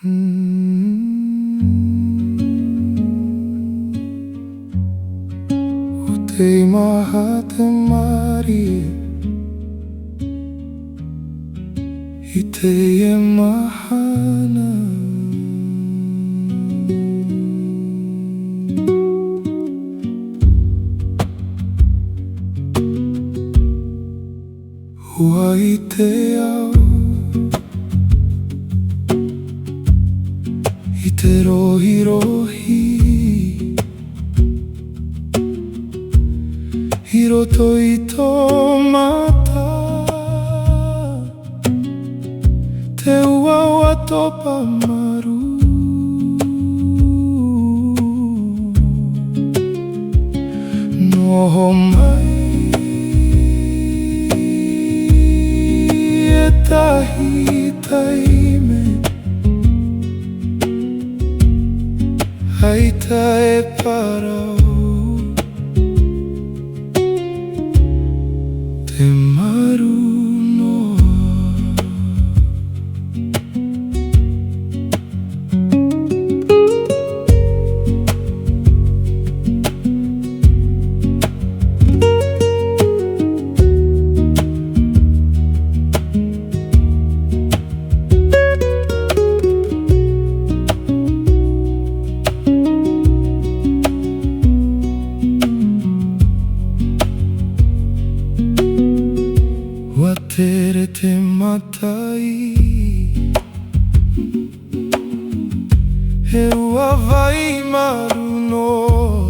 Utei maha te mari I te e mahana Ua I te au I te rohi rohi I roto I tō mata Te ua ua topa maru Noho mai E tahi taime Aita e parau Te maru noa Tere te matai He ua vai maru no